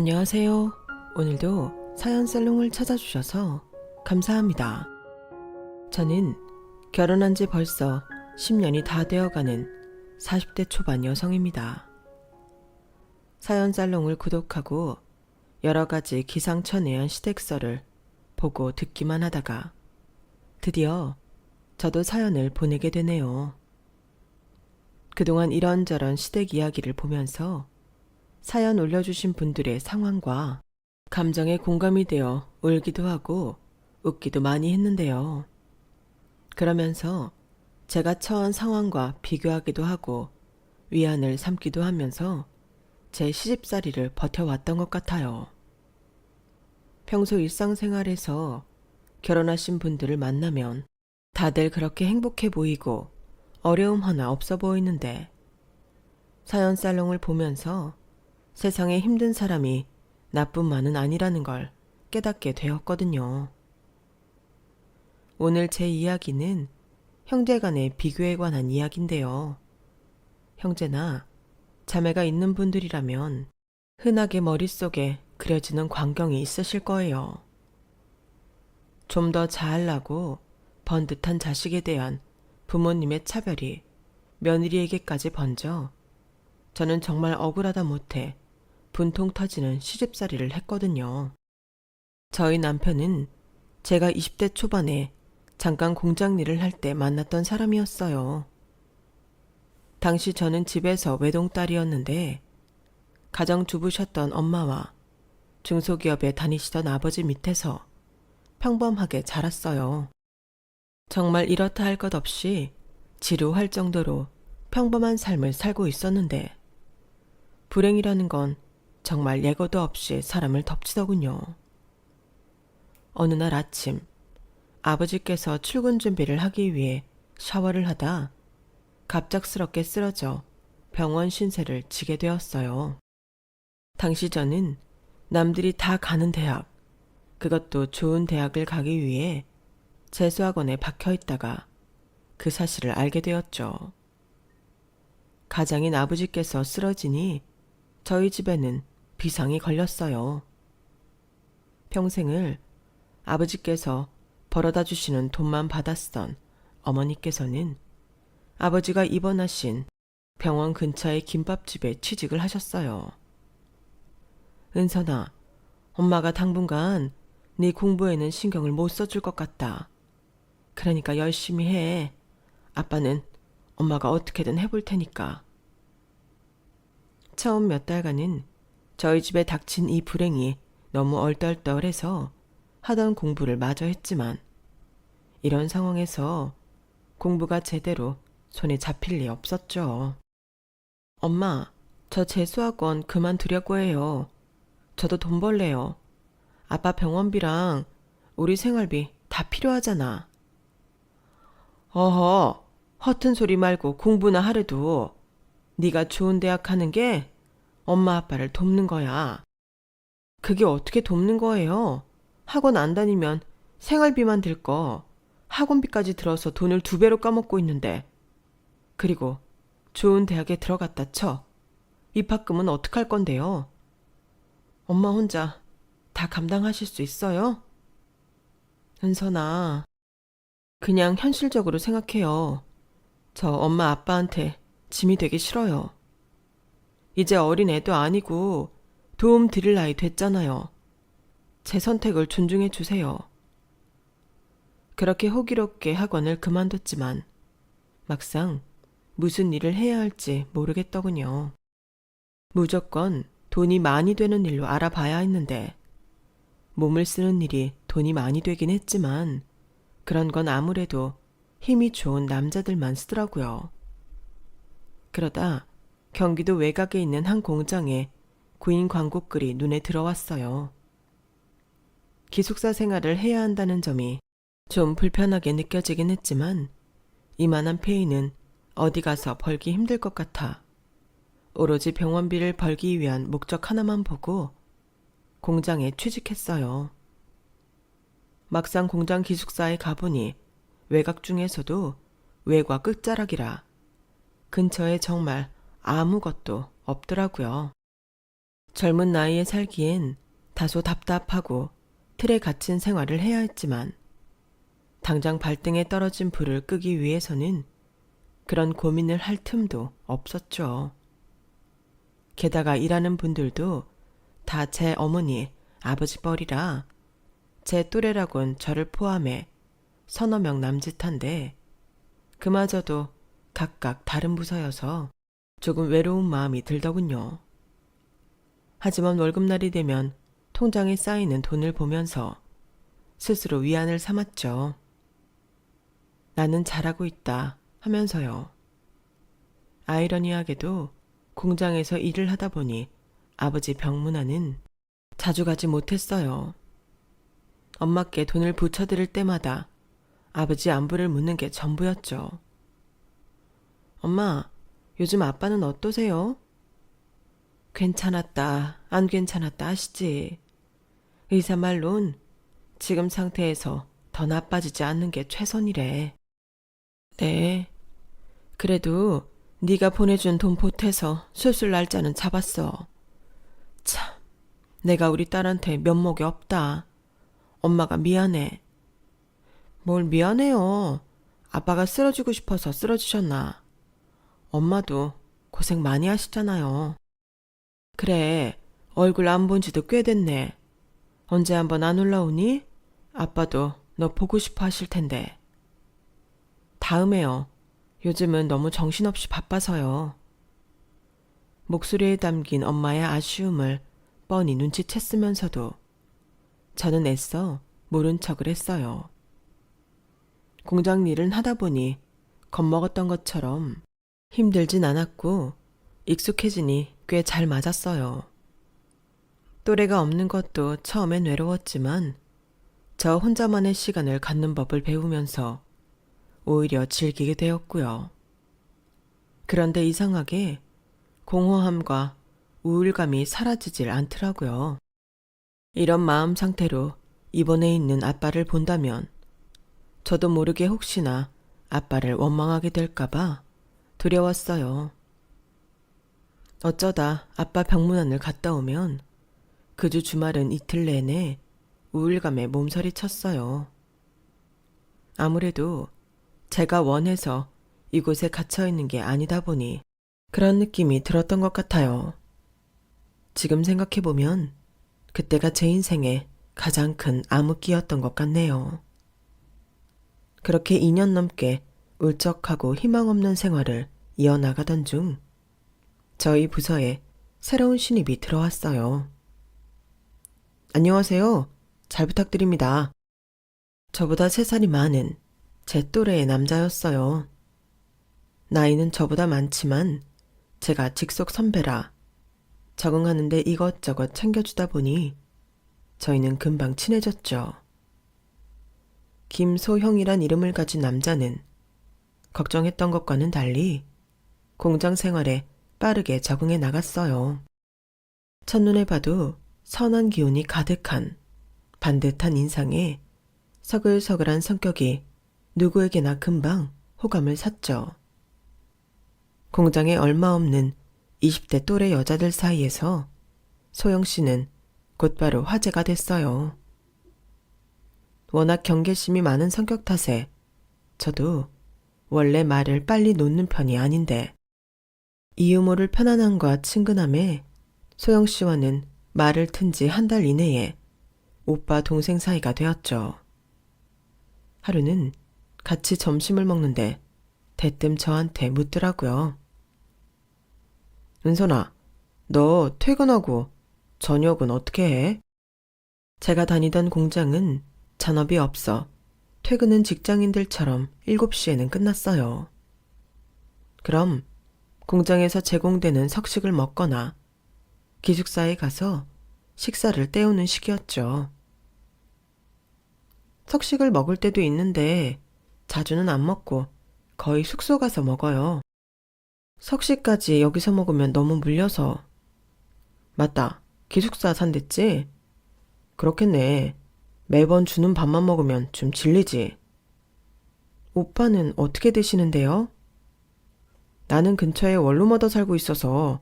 안녕하세요. 오늘도 사연 살롱을 찾아주셔서 감사합니다. 저는 결혼한 지 벌써 10년이 다 되어가는 40대 초반 여성입니다. 사연 살롱을 구독하고 여러 가지 기상천외한 시댁설을 보고 듣기만 하다가 드디어 저도 사연을 보내게 되네요. 그동안 이런저런 시댁 이야기를 보면서 사연 올려주신 분들의 상황과 감정에 공감이 되어 울기도 하고 웃기도 많이 했는데요. 그러면서 제가 처한 상황과 비교하기도 하고 위안을 삼기도 하면서 제 시집살이를 버텨왔던 것 같아요. 평소 일상생활에서 결혼하신 분들을 만나면 다들 그렇게 행복해 보이고 어려움 하나 없어 보이는데 사연 살롱을 보면서 세상에 힘든 사람이 나뿐만은 아니라는 걸 깨닫게 되었거든요. 오늘 제 이야기는 형제 간의 비교에 관한 이야기인데요. 형제나 자매가 있는 분들이라면 흔하게 머릿속에 그려지는 광경이 있으실 거예요. 좀 더 잘나고 번듯한 자식에 대한 부모님의 차별이 며느리에게까지 번져 저는 정말 억울하다 못해 분통 터지는 시집살이를 했거든요. 저희 남편은 제가 20대 초반에 잠깐 공장 일을 할 때 만났던 사람이었어요. 당시 저는 집에서 외동딸이었는데 가정주부셨던 엄마와 중소기업에 다니시던 아버지 밑에서 평범하게 자랐어요. 정말 이렇다 할 것 없이 지루할 정도로 평범한 삶을 살고 있었는데 불행이라는 건 정말 예고도 없이 사람을 덮치더군요. 어느 날 아침 아버지께서 출근 준비를 하기 위해 샤워를 하다 갑작스럽게 쓰러져 병원 신세를 지게 되었어요. 당시 저는 남들이 다 가는 대학, 그것도 좋은 대학을 가기 위해 재수학원에 박혀 있다가 그 사실을 알게 되었죠. 가장인 아버지께서 쓰러지니 저희 집에는 비상이 걸렸어요. 평생을 아버지께서 벌어다 주시는 돈만 받았던 어머니께서는 아버지가 입원하신 병원 근처의 김밥집에 취직을 하셨어요. 은선아, 엄마가 당분간 네 공부에는 신경을 못 써줄 것 같다. 그러니까 열심히 해. 아빠는 엄마가 어떻게든 해볼 테니까. 처음 몇 달간은 저희 집에 닥친 이 불행이 너무 얼떨떨해서 하던 공부를 마저 했지만 이런 상황에서 공부가 제대로 손에 잡힐 리 없었죠. 엄마, 저 재수학원 그만두려고 해요. 저도 돈 벌래요. 아빠 병원비랑 우리 생활비 다 필요하잖아. 어허, 허튼 소리 말고 공부나 하래도 네가 좋은 대학 가는 게 엄마 아빠를 돕는 거야. 그게 어떻게 돕는 거예요? 학원 안 다니면 생활비만 들 거 학원비까지 들어서 돈을 2배로 까먹고 있는데. 그리고 좋은 대학에 들어갔다 쳐. 입학금은 어떡할 건데요? 엄마 혼자 다 감당하실 수 있어요? 은선아, 그냥 현실적으로 생각해요. 저 엄마 아빠한테 짐이 되기 싫어요. 이제 어린 애도 아니고 도움 드릴 나이 됐잖아요. 제 선택을 존중해 주세요. 그렇게 호기롭게 학원을 그만뒀지만 막상 무슨 일을 해야 할지 모르겠더군요. 무조건 돈이 많이 되는 일로 알아봐야 했는데 몸을 쓰는 일이 돈이 많이 되긴 했지만 그런 건 아무래도 힘이 좋은 남자들만 쓰더라고요. 그러다 경기도 외곽에 있는 한 공장에 구인 광고글이 눈에 들어왔어요. 기숙사 생활을 해야 한다는 점이 좀 불편하게 느껴지긴 했지만 이만한 페이는 어디 가서 벌기 힘들 것 같아 오로지 병원비를 벌기 위한 목적 하나만 보고 공장에 취직했어요. 막상 공장 기숙사에 가보니 외곽 중에서도 외과 끝자락이라 근처에 정말 아무것도 없더라고요. 젊은 나이에 살기엔 다소 답답하고 틀에 갇힌 생활을 해야 했지만 당장 발등에 떨어진 불을 끄기 위해서는 그런 고민을 할 틈도 없었죠. 게다가 일하는 분들도 다 제 어머니, 아버지 뻘이라 제 또래라곤 저를 포함해 서너 명 남짓한데 그마저도 각각 다른 부서여서 조금 외로운 마음이 들더군요. 하지만 월급날이 되면 통장에 쌓이는 돈을 보면서 스스로 위안을 삼았죠. 나는 잘하고 있다 하면서요. 아이러니하게도 공장에서 일을 하다 보니 아버지 병문안은 자주 가지 못했어요. 엄마께 돈을 붙여드릴 때마다 아버지 안부를 묻는 게 전부였죠. 엄마, 요즘 아빠는 어떠세요? 괜찮았다, 안 괜찮았다 하시지. 의사 말론 지금 상태에서 더 나빠지지 않는 게 최선이래. 네, 그래도 네가 보내준 돈 보태서 수술 날짜는 잡았어. 참, 내가 우리 딸한테 면목이 없다. 엄마가 미안해. 뭘 미안해요. 아빠가 쓰러지고 싶어서 쓰러지셨나. 엄마도 고생 많이 하시잖아요. 그래, 얼굴 안 본 지도 꽤 됐네. 언제 한번 안 올라오니? 아빠도 너 보고 싶어 하실 텐데. 다음에요. 요즘은 너무 정신없이 바빠서요. 목소리에 담긴 엄마의 아쉬움을 뻔히 눈치챘으면서도 저는 애써 모른 척을 했어요. 공장 일은 하다 보니 겁먹었던 것처럼 힘들진 않았고 익숙해지니 꽤 잘 맞았어요. 또래가 없는 것도 처음엔 외로웠지만 저 혼자만의 시간을 갖는 법을 배우면서 오히려 즐기게 되었고요. 그런데 이상하게 공허함과 우울감이 사라지질 않더라고요. 이런 마음 상태로 입원해 있는 아빠를 본다면 저도 모르게 혹시나 아빠를 원망하게 될까봐 두려웠어요. 어쩌다 아빠 병문안을 갔다 오면 그 주 주말은 이틀 내내 우울감에 몸서리 쳤어요. 아무래도 제가 원해서 이곳에 갇혀있는 게 아니다 보니 그런 느낌이 들었던 것 같아요. 지금 생각해보면 그때가 제 인생의 가장 큰 암흑기였던 것 같네요. 그렇게 2년 넘게 울적하고 희망 없는 생활을 이어나가던 중 저희 부서에 새로운 신입이 들어왔어요. 안녕하세요. 잘 부탁드립니다. 저보다 3살이 많은 제 또래의 남자였어요. 나이는 저보다 많지만 제가 직속 선배라 적응하는데 이것저것 챙겨주다 보니 저희는 금방 친해졌죠. 김소형이란 이름을 가진 남자는 걱정했던 것과는 달리 공장 생활에 빠르게 적응해 나갔어요. 첫눈에 봐도 선한 기운이 가득한 반듯한 인상에 서글서글한 성격이 누구에게나 금방 호감을 샀죠. 공장에 얼마 없는 20대 또래 여자들 사이에서 소영 씨는 곧바로 화제가 됐어요. 워낙 경계심이 많은 성격 탓에 저도 원래 말을 빨리 놓는 편이 아닌데 이 유머를 편안함과 친근함에 소영 씨와는 말을 튼 지 한 달 이내에 오빠 동생 사이가 되었죠. 하루는 같이 점심을 먹는데 대뜸 저한테 묻더라고요. 은선아, 너 퇴근하고 저녁은 어떻게 해? 제가 다니던 공장은 잔업이 없어 퇴근은 직장인들처럼 7시에는 끝났어요. 그럼 공장에서 제공되는 석식을 먹거나 기숙사에 가서 식사를 때우는 식이었죠. 석식을 먹을 때도 있는데 자주는 안 먹고 거의 숙소 가서 먹어요. 석식까지 여기서 먹으면 너무 물려서. 맞다. 기숙사 산댔지? 그렇겠네. 매번 주는 밥만 먹으면 좀 질리지. 오빠는 어떻게 드시는데요? 나는 근처에 원룸 얻어 살고 있어서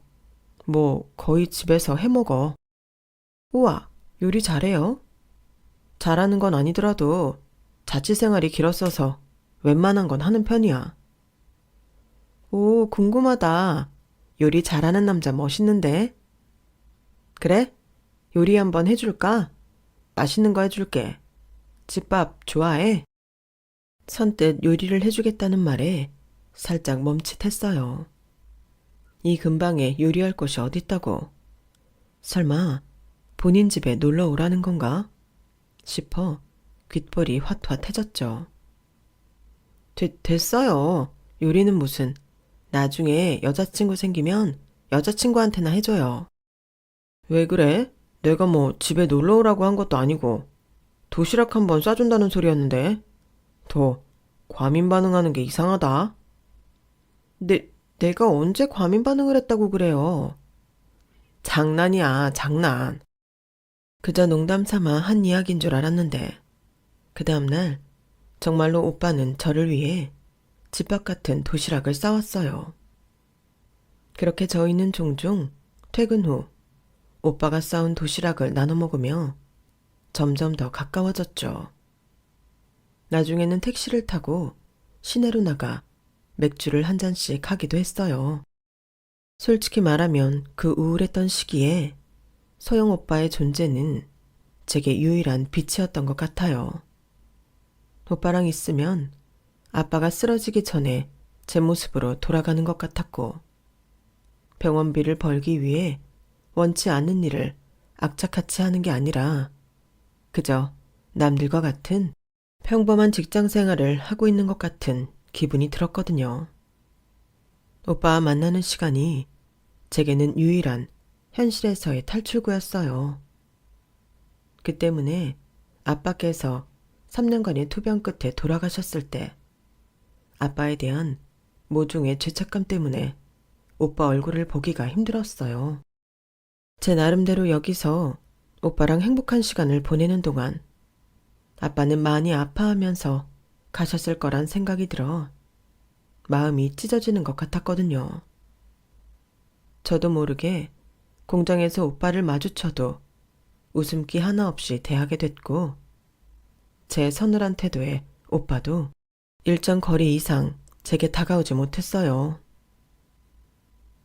뭐 거의 집에서 해먹어. 우와, 요리 잘해요? 잘하는 건 아니더라도 자취 생활이 길었어서 웬만한 건 하는 편이야. 오, 궁금하다. 요리 잘하는 남자 멋있는데? 그래? 요리 한번 해줄까? 맛있는 거 해줄게. 집밥 좋아해? 선뜻 요리를 해주겠다는 말에 살짝 멈칫했어요. 이 근방에 요리할 곳이 어딨다고? 설마 본인 집에 놀러 오라는 건가? 싶어 귓볼이 화트화트해졌죠. 됐어요. 요리는 무슨. 나중에 여자친구 생기면 여자친구한테나 해줘요. 왜 그래? 내가 뭐 집에 놀러 오라고 한 것도 아니고 도시락 한번 싸준다는 소리였는데. 더 과민 반응하는 게 이상하다. 내가 언제 과민 반응을 했다고 그래요? 장난이야, 장난. 그저 농담 삼아 한 이야기인 줄 알았는데 그 다음날 정말로 오빠는 저를 위해 집밥 같은 도시락을 싸왔어요. 그렇게 저희는 종종 퇴근 후 오빠가 싸운 도시락을 나눠 먹으며 점점 더 가까워졌죠. 나중에는 택시를 타고 시내로 나가 맥주를 한 잔씩 하기도 했어요. 솔직히 말하면 그 우울했던 시기에 소영 오빠의 존재는 제게 유일한 빛이었던 것 같아요. 오빠랑 있으면 아빠가 쓰러지기 전에 제 모습으로 돌아가는 것 같았고 병원비를 벌기 위해 원치 않는 일을 악착같이 하는 게 아니라 그저 남들과 같은 평범한 직장 생활을 하고 있는 것 같은 기분이 들었거든요. 오빠와 만나는 시간이 제게는 유일한 현실에서의 탈출구였어요. 그 때문에 아빠께서 3년간의 투병 끝에 돌아가셨을 때 아빠에 대한 모종의 죄책감 때문에 오빠 얼굴을 보기가 힘들었어요. 제 나름대로 여기서 오빠랑 행복한 시간을 보내는 동안 아빠는 많이 아파하면서 가셨을 거란 생각이 들어 마음이 찢어지는 것 같았거든요. 저도 모르게 공장에서 오빠를 마주쳐도 웃음기 하나 없이 대하게 됐고 제 서늘한 태도에 오빠도 일정 거리 이상 제게 다가오지 못했어요.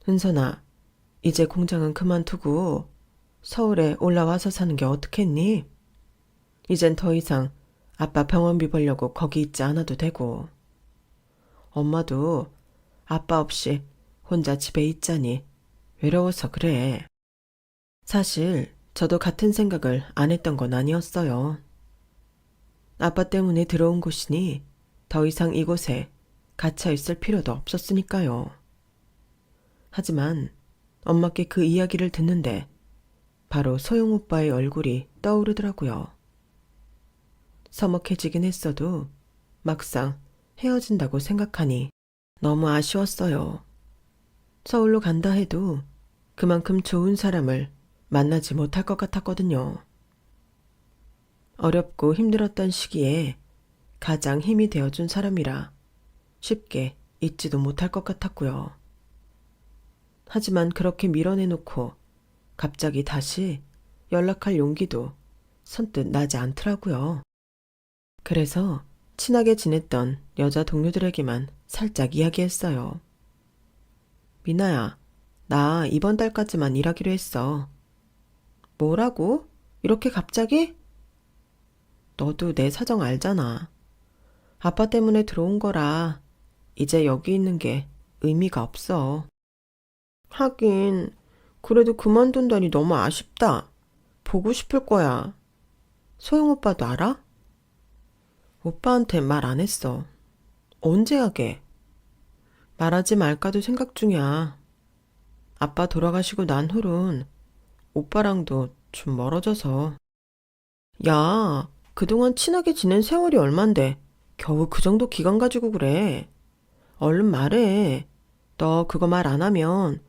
은선아, 이제 공장은 그만두고 서울에 올라와서 사는 게 어떻겠니? 이젠 더 이상 아빠 병원비 벌려고 거기 있지 않아도 되고 엄마도 아빠 없이 혼자 집에 있자니 외로워서 그래. 사실 저도 같은 생각을 안 했던 건 아니었어요. 아빠 때문에 들어온 곳이니 더 이상 이곳에 갇혀 있을 필요도 없었으니까요. 하지만 엄마께 그 이야기를 듣는데 바로 소영 오빠의 얼굴이 떠오르더라고요. 서먹해지긴 했어도 막상 헤어진다고 생각하니 너무 아쉬웠어요. 서울로 간다 해도 그만큼 좋은 사람을 만나지 못할 것 같았거든요. 어렵고 힘들었던 시기에 가장 힘이 되어준 사람이라 쉽게 잊지도 못할 것 같았고요. 하지만 그렇게 밀어내놓고 갑자기 다시 연락할 용기도 선뜻 나지 않더라고요. 그래서 친하게 지냈던 여자 동료들에게만 살짝 이야기했어요. 미나야, 나 이번 달까지만 일하기로 했어. 뭐라고? 이렇게 갑자기? 너도 내 사정 알잖아. 아빠 때문에 들어온 거라 이제 여기 있는 게 의미가 없어. 하긴 그래도 그만둔다니 너무 아쉽다. 보고 싶을 거야. 소영 오빠도 알아? 오빠한테 말 안 했어. 언제 하게? 말하지 말까도 생각 중이야. 아빠 돌아가시고 난 후론 오빠랑도 좀 멀어져서. 야, 그동안 친하게 지낸 세월이 얼만데 겨우 그 정도 기간 가지고 그래. 얼른 말해. 너 그거 말 안 하면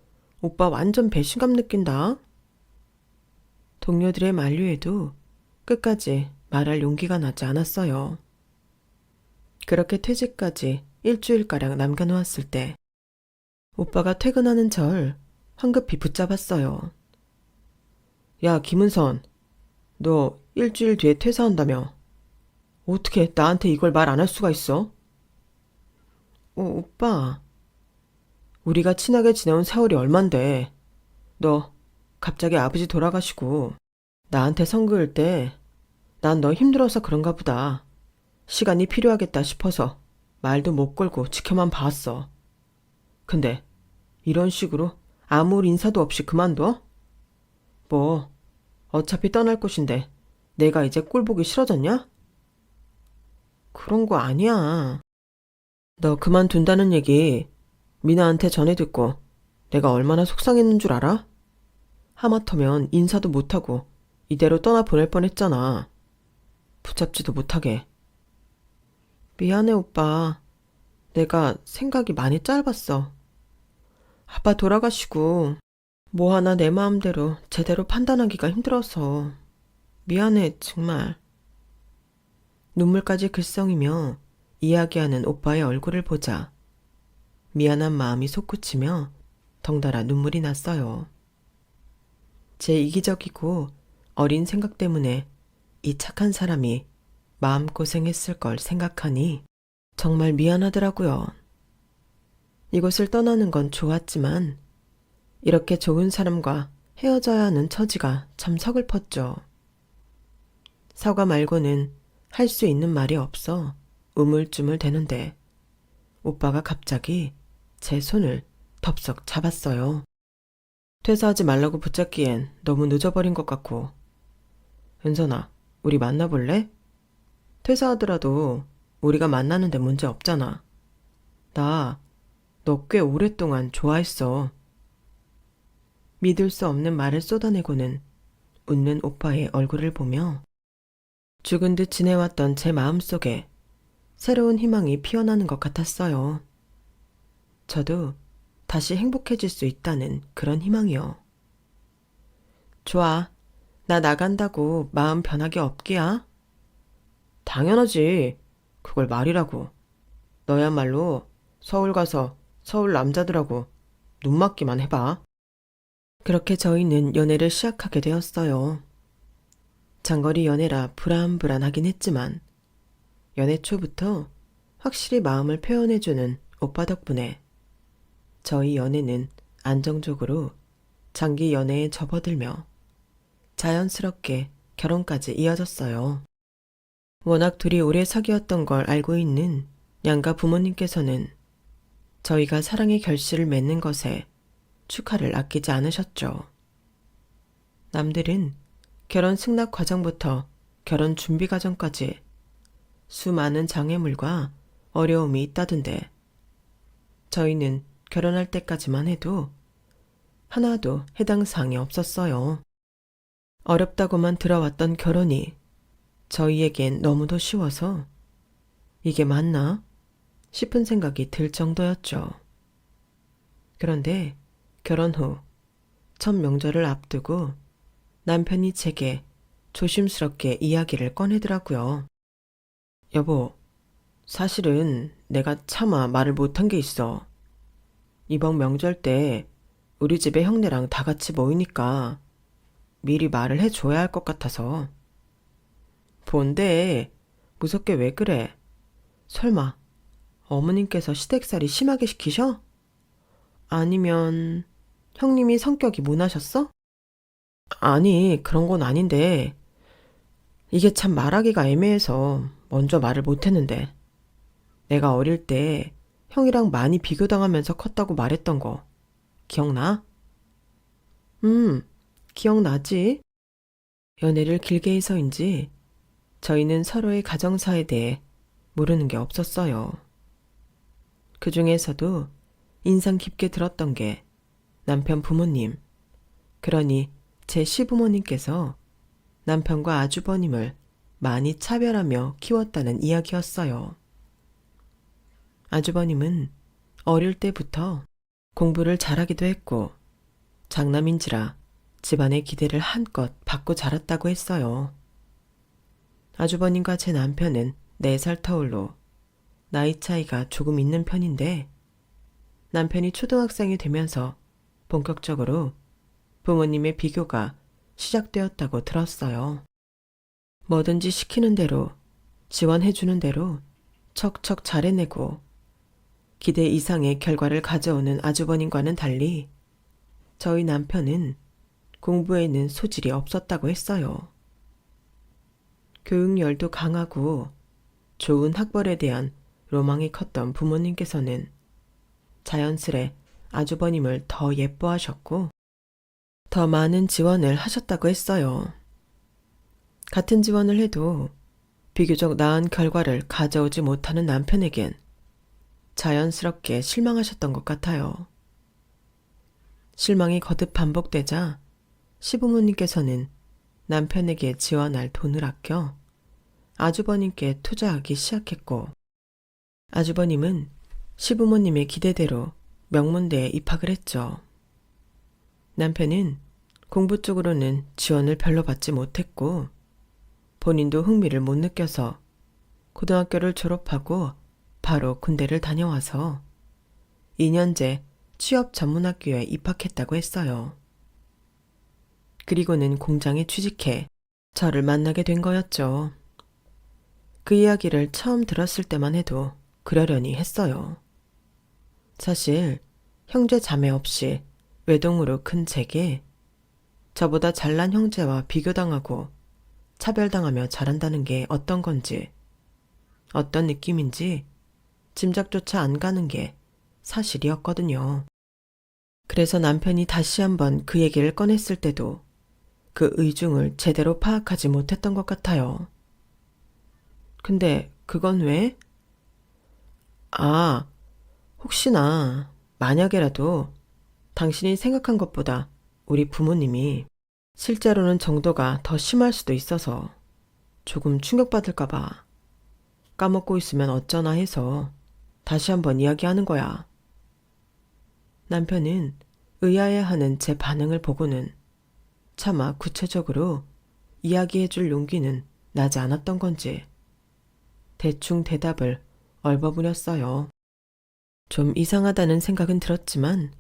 오빠 완전 배신감 느낀다. 동료들의 만류에도 끝까지 말할 용기가 나지 않았어요. 그렇게 퇴직까지 일주일가량 남겨놓았을 때 오빠가 퇴근하는 절 황급히 붙잡았어요. 야, 김은선, 너 일주일 뒤에 퇴사한다며. 어떻게 나한테 이걸 말 안 할 수가 있어? 오빠. 우리가 친하게 지내온 세월이 얼만데. 너 갑자기 아버지 돌아가시고 나한테 선 그을 때 난 너 힘들어서 그런가 보다. 시간이 필요하겠다 싶어서 말도 못 걸고 지켜만 봤어. 근데 이런 식으로 아무 인사도 없이 그만둬? 뭐 어차피 떠날 곳인데 내가 이제 꼴 보기 싫어졌냐? 그런 거 아니야. 너 그만둔다는 얘기 미나한테 전해 듣고 내가 얼마나 속상했는 줄 알아? 하마터면 인사도 못하고 이대로 떠나 보낼 뻔했잖아. 붙잡지도 못하게. 미안해, 오빠. 내가 생각이 많이 짧았어. 아빠 돌아가시고 뭐 하나 내 마음대로 제대로 판단하기가 힘들어서. 미안해, 정말. 눈물까지 글썽이며 이야기하는 오빠의 얼굴을 보자 미안한 마음이 솟구치며 덩달아 눈물이 났어요. 제 이기적이고 어린 생각 때문에 이 착한 사람이 마음고생했을 걸 생각하니 정말 미안하더라고요. 이곳을 떠나는 건 좋았지만 이렇게 좋은 사람과 헤어져야 하는 처지가 참 서글펐죠. 사과 말고는 할 수 있는 말이 없어 우물쭈물 대는데 오빠가 갑자기 제 손을 덥석 잡았어요. 퇴사하지 말라고 붙잡기엔 너무 늦어버린 것 같고. 은선아, 우리 만나볼래? 퇴사하더라도 우리가 만나는데 문제 없잖아. 나 너 꽤 오랫동안 좋아했어. 믿을 수 없는 말을 쏟아내고는 웃는 오빠의 얼굴을 보며 죽은 듯 지내왔던 제 마음속에 새로운 희망이 피어나는 것 같았어요. 저도 다시 행복해질 수 있다는 그런 희망이요. 좋아. 나 나간다고 마음 변하게 없기야? 당연하지. 그걸 말이라고. 너야말로 서울 가서 서울 남자들하고 눈 맞기만 해봐. 그렇게 저희는 연애를 시작하게 되었어요. 장거리 연애라 불안불안하긴 했지만 연애 초부터 확실히 마음을 표현해주는 오빠 덕분에 저희 연애는 안정적으로 장기 연애에 접어들며 자연스럽게 결혼까지 이어졌어요. 워낙 둘이 오래 사귀었던 걸 알고 있는 양가 부모님께서는 저희가 사랑의 결실을 맺는 것에 축하를 아끼지 않으셨죠. 남들은 결혼 승낙 과정부터 결혼 준비 과정까지 수많은 장애물과 어려움이 있다던데 저희는 결혼할 때까지만 해도 하나도 해당 사항이 없었어요. 어렵다고만 들어왔던 결혼이 저희에겐 너무도 쉬워서 이게 맞나 싶은 생각이 들 정도였죠. 그런데 결혼 후 첫 명절을 앞두고 남편이 제게 조심스럽게 이야기를 꺼내더라고요. 여보, 사실은 내가 차마 말을 못한 게 있어. 이번 명절 때 우리 집에 형네랑 다 같이 모이니까 미리 말을 해줘야 할 것 같아서. 뭔데? 무섭게 왜 그래? 설마 어머님께서 시댁살이 심하게 시키셔? 아니면 형님이 성격이 모나셨어? 아니, 그런 건 아닌데 이게 참 말하기가 애매해서 먼저 말을 못했는데 내가 어릴 때 형이랑 많이 비교당하면서 컸다고 말했던 거 기억나? 기억나지? 연애를 길게 해서인지 저희는 서로의 가정사에 대해 모르는 게 없었어요. 그 중에서도 인상 깊게 들었던 게 남편 부모님, 그러니 제 시부모님께서 남편과 아주버님을 많이 차별하며 키웠다는 이야기였어요. 아주버님은 어릴 때부터 공부를 잘하기도 했고 장남인지라 집안의 기대를 한껏 받고 자랐다고 했어요. 아주버님과 제 남편은 4살 터울로 나이 차이가 조금 있는 편인데 남편이 초등학생이 되면서 본격적으로 부모님의 비교가 시작되었다고 들었어요. 뭐든지 시키는 대로, 지원해주는 대로 척척 잘해내고 기대 이상의 결과를 가져오는 아주버님과는 달리 저희 남편은 공부에는 소질이 없었다고 했어요. 교육열도 강하고 좋은 학벌에 대한 로망이 컸던 부모님께서는 자연스레 아주버님을 더 예뻐하셨고 더 많은 지원을 하셨다고 했어요. 같은 지원을 해도 비교적 나은 결과를 가져오지 못하는 남편에겐 자연스럽게 실망하셨던 것 같아요. 실망이 거듭 반복되자 시부모님께서는 남편에게 지원할 돈을 아껴 아주버님께 투자하기 시작했고 아주버님은 시부모님의 기대대로 명문대에 입학을 했죠. 남편은 공부 쪽으로는 지원을 별로 받지 못했고 본인도 흥미를 못 느껴서 고등학교를 졸업하고 바로 군대를 다녀와서 2년제 취업 전문학교에 입학했다고 했어요. 그리고는 공장에 취직해 저를 만나게 된 거였죠. 그 이야기를 처음 들었을 때만 해도 그러려니 했어요. 사실 형제 자매 없이 외동으로 큰 제게 저보다 잘난 형제와 비교당하고 차별당하며 자란다는 게 어떤 건지, 어떤 느낌인지 짐작조차 안 가는 게 사실이었거든요. 그래서 남편이 다시 한번 그 얘기를 꺼냈을 때도 그 의중을 제대로 파악하지 못했던 것 같아요. 근데 그건 왜? 아, 혹시나 만약에라도 당신이 생각한 것보다 우리 부모님이 실제로는 정도가 더 심할 수도 있어서 조금 충격받을까 봐 까먹고 있으면 어쩌나 해서 다시 한번 이야기하는 거야. 남편은 의아해하는 제 반응을 보고는 차마 구체적으로 이야기해줄 용기는 나지 않았던 건지 대충 대답을 얼버무렸어요. 좀 이상하다는 생각은 들었지만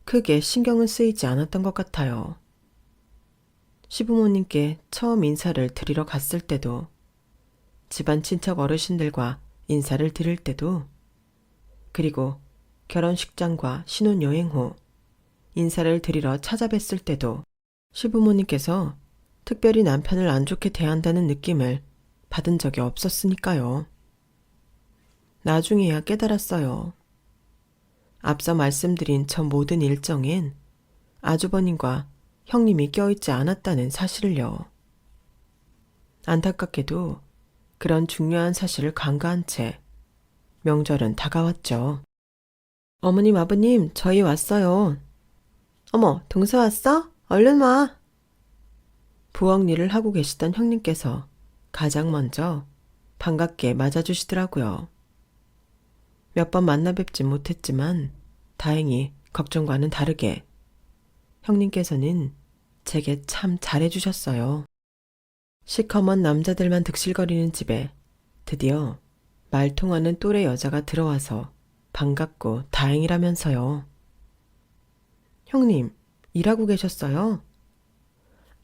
크게 신경은 쓰이지 않았던 것 같아요. 시부모님께 처음 인사를 드리러 갔을 때도 집안 친척 어르신들과 인사를 드릴 때도 그리고 결혼식장과 신혼여행 후 인사를 드리러 찾아뵀을 때도 시부모님께서 특별히 남편을 안 좋게 대한다는 느낌을 받은 적이 없었으니까요. 나중에야 깨달았어요. 앞서 말씀드린 저 모든 일정엔 아주버님과 형님이 껴있지 않았다는 사실을요. 안타깝게도 그런 중요한 사실을 간과한 채 명절은 다가왔죠. 어머님, 아버님, 저희 왔어요. 어머, 동서 왔어? 얼른 와. 부엌 일을 하고 계시던 형님께서 가장 먼저 반갑게 맞아주시더라고요. 몇 번 만나 뵙지 못했지만 다행히 걱정과는 다르게 형님께서는 제게 참 잘해주셨어요. 시커먼 남자들만 득실거리는 집에 드디어 말 통하는 또래 여자가 들어와서 반갑고 다행이라면서요. 형님, 일하고 계셨어요?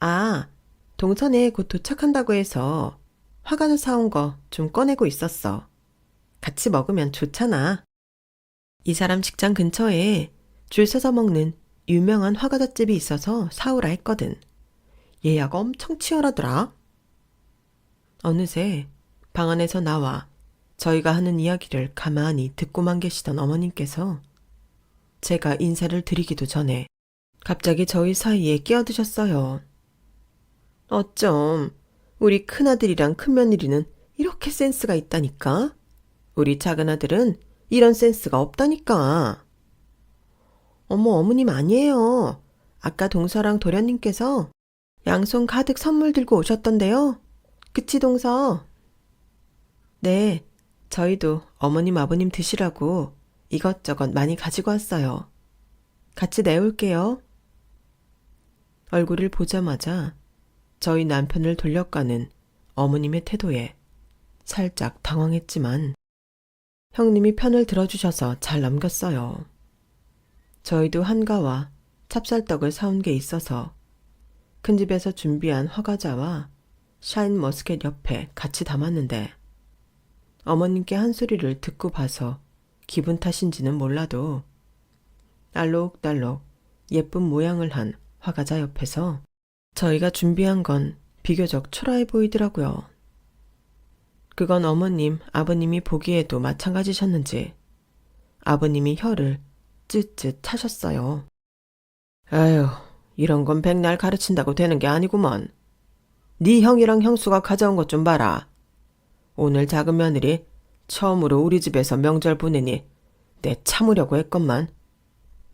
아, 동선에 곧 도착한다고 해서 화과자 사온 거 좀 꺼내고 있었어. 같이 먹으면 좋잖아. 이 사람 직장 근처에 줄 서서 먹는 유명한 화과자집이 있어서 사오라 했거든. 예약 엄청 치열하더라. 어느새 방 안에서 나와 저희가 하는 이야기를 가만히 듣고만 계시던 어머님께서 제가 인사를 드리기도 전에 갑자기 저희 사이에 끼어드셨어요. 어쩜 우리 큰아들이랑 큰며느리는 이렇게 센스가 있다니까? 우리 작은아들은 이런 센스가 없다니까. 어머, 어머님 아니에요. 아까 동서랑 도련님께서 양손 가득 선물 들고 오셨던데요. 그치, 동서? 네, 저희도 어머님, 아버님 드시라고 이것저것 많이 가지고 왔어요. 같이 내올게요. 얼굴을 보자마자 저희 남편을 돌려가는 어머님의 태도에 살짝 당황했지만 형님이 편을 들어주셔서 잘 넘겼어요. 저희도 한가와 찹쌀떡을 사온 게 있어서 큰 집에서 준비한 화과자와 샤인 머스켓 옆에 같이 담았는데 어머님께 한 소리를 듣고 봐서 기분 탓인지는 몰라도 알록달록 예쁜 모양을 한 화과자 옆에서 저희가 준비한 건 비교적 초라해 보이더라고요. 그건 어머님, 아버님이 보기에도 마찬가지셨는지 아버님이 혀를 쯧쯧 차셨어요. 아휴, 이런 건 백날 가르친다고 되는 게 아니구먼. 네 형이랑 형수가 가져온 것 좀 봐라. 오늘 작은 며느리 처음으로 우리 집에서 명절 보내니 내 참으려고 했건만.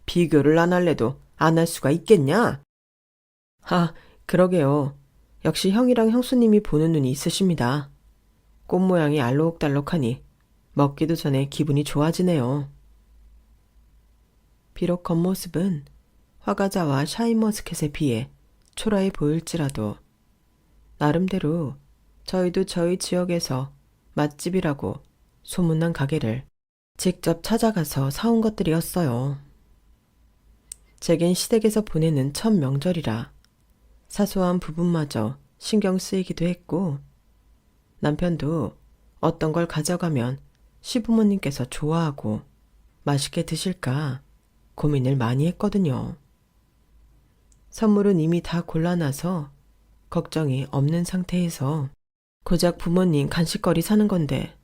비교를 안 할래도 안 할 수가 있겠냐? 그러게요. 역시 형이랑 형수님이 보는 눈이 있으십니다. 꽃 모양이 알록달록하니 먹기도 전에 기분이 좋아지네요. 비록 겉모습은 화과자와 샤인머스켓에 비해 초라해 보일지라도 나름대로 저희도 저희 지역에서 맛집이라고 소문난 가게를 직접 찾아가서 사온 것들이었어요. 제겐 시댁에서 보내는 첫 명절이라 사소한 부분마저 신경 쓰이기도 했고 남편도 어떤 걸 가져가면 시부모님께서 좋아하고 맛있게 드실까 고민을 많이 했거든요. 선물은 이미 다 골라놔서 걱정이 없는 상태에서 고작 부모님 간식거리 사는 건데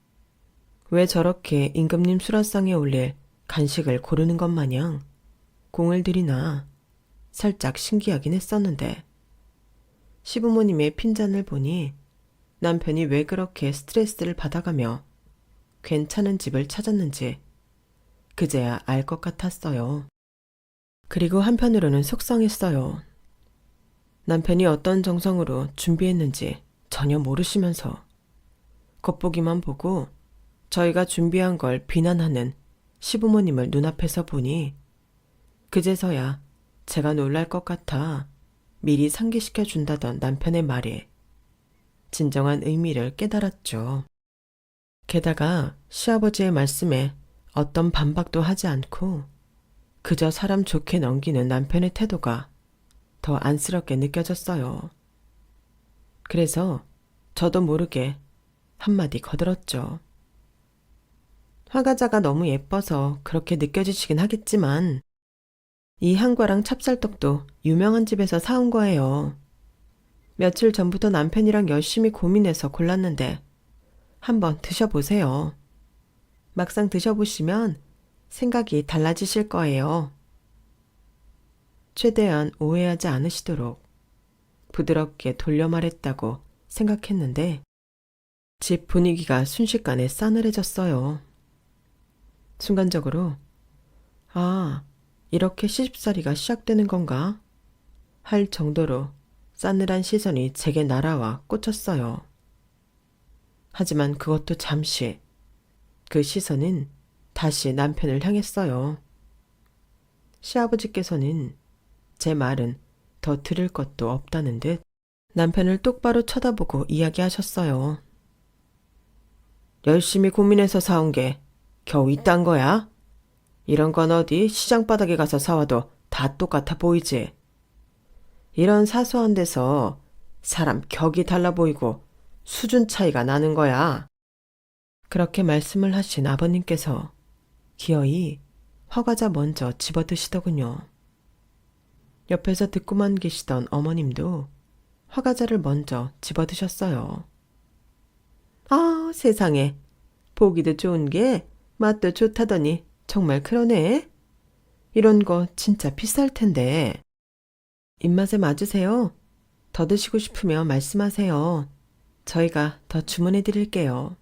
왜 저렇게 임금님 수라상에 올릴 간식을 고르는 것 마냥 공을 들이나 살짝 신기하긴 했었는데 시부모님의 핀잔을 보니 남편이 왜 그렇게 스트레스를 받아가며 괜찮은 집을 찾았는지 그제야 알 것 같았어요. 그리고 한편으로는 속상했어요. 남편이 어떤 정성으로 준비했는지 전혀 모르시면서 겉보기만 보고 저희가 준비한 걸 비난하는 시부모님을 눈앞에서 보니 그제서야 제가 놀랄 것 같아 미리 상기시켜 준다던 남편의 말에 진정한 의미를 깨달았죠. 게다가 시아버지의 말씀에 어떤 반박도 하지 않고 그저 사람 좋게 넘기는 남편의 태도가 더 안쓰럽게 느껴졌어요. 그래서 저도 모르게 한마디 거들었죠. 화과자가 너무 예뻐서 그렇게 느껴지시긴 하겠지만 이 한과랑 찹쌀떡도 유명한 집에서 사온 거예요. 며칠 전부터 남편이랑 열심히 고민해서 골랐는데 한번 드셔보세요. 막상 드셔보시면 생각이 달라지실 거예요. 최대한 오해하지 않으시도록 부드럽게 돌려 말했다고 생각했는데 집 분위기가 순식간에 싸늘해졌어요. 순간적으로 이렇게 시집살이가 시작되는 건가? 할 정도로 싸늘한 시선이 제게 날아와 꽂혔어요. 하지만 그것도 잠시 그 시선은 다시 남편을 향했어요. 시아버지께서는 제 말은 더 들을 것도 없다는 듯 남편을 똑바로 쳐다보고 이야기하셨어요. 열심히 고민해서 사온 게 겨우 이딴 거야? 이런 건 어디 시장 바닥에 가서 사와도 다 똑같아 보이지? 이런 사소한 데서 사람 격이 달라 보이고 수준 차이가 나는 거야. 그렇게 말씀을 하신 아버님께서 기어이 화과자 먼저 집어드시더군요. 옆에서 듣고만 계시던 어머님도 화과자를 먼저 집어드셨어요. 세상에. 보기도 좋은 게 맛도 좋다더니 정말 그러네. 이런 거 진짜 비쌀 텐데. 입맛에 맞으세요? 더 드시고 싶으면 말씀하세요. 저희가 더 주문해 드릴게요.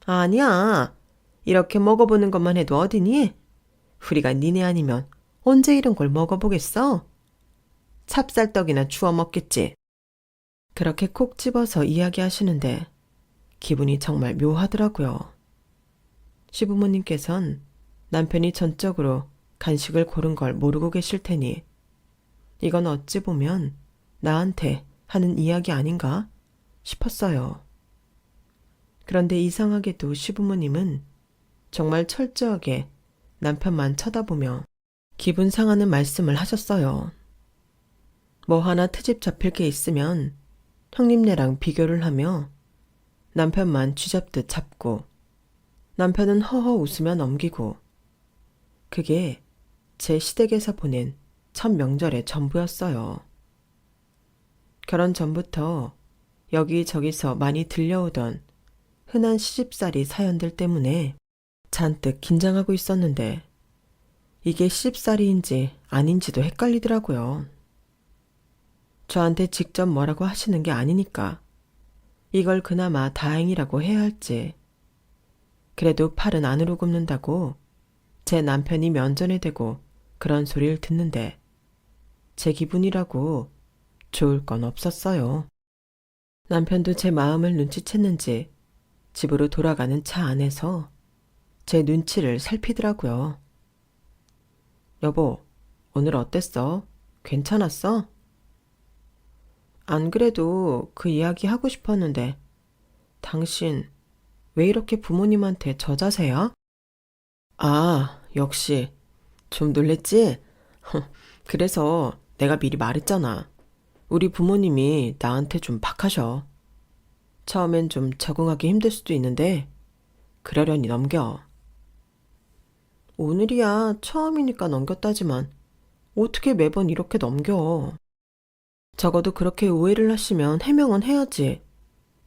아니야. 이렇게 먹어보는 것만 해도 어디니? 우리가 니네 아니면 언제 이런 걸 먹어보겠어? 찹쌀떡이나 주워 먹겠지. 그렇게 콕 집어서 이야기하시는데 기분이 정말 묘하더라고요. 시부모님께선 남편이 전적으로 간식을 고른 걸 모르고 계실 테니 이건 어찌 보면 나한테 하는 이야기 아닌가 싶었어요. 그런데 이상하게도 시부모님은 정말 철저하게 남편만 쳐다보며 기분 상하는 말씀을 하셨어요. 뭐 하나 트집 잡힐 게 있으면 형님네랑 비교를 하며 남편만 쥐잡듯 잡고 남편은 허허 웃으며 넘기고 그게 제 시댁에서 보낸 첫 명절의 전부였어요. 결혼 전부터 여기저기서 많이 들려오던 흔한 시집살이 사연들 때문에 잔뜩 긴장하고 있었는데 이게 시집살이인지 아닌지도 헷갈리더라고요. 저한테 직접 뭐라고 하시는 게 아니니까 이걸 그나마 다행이라고 해야 할지. 그래도 팔은 안으로 굽는다고 제 남편이 면전에 대고 그런 소리를 듣는데 제 기분이라고 좋을 건 없었어요. 남편도 제 마음을 눈치챘는지 집으로 돌아가는 차 안에서 제 눈치를 살피더라고요. 여보, 오늘 어땠어? 괜찮았어? 안 그래도 그 이야기 하고 싶었는데 당신 왜 이렇게 부모님한테 저자세요? 아, 역시 좀 놀랬지? 그래서 내가 미리 말했잖아. 우리 부모님이 나한테 좀 박하셔. 처음엔 좀 적응하기 힘들 수도 있는데 그러려니 넘겨. 오늘이야 처음이니까 넘겼다지만 어떻게 매번 이렇게 넘겨. 적어도 그렇게 오해를 하시면 해명은 해야지.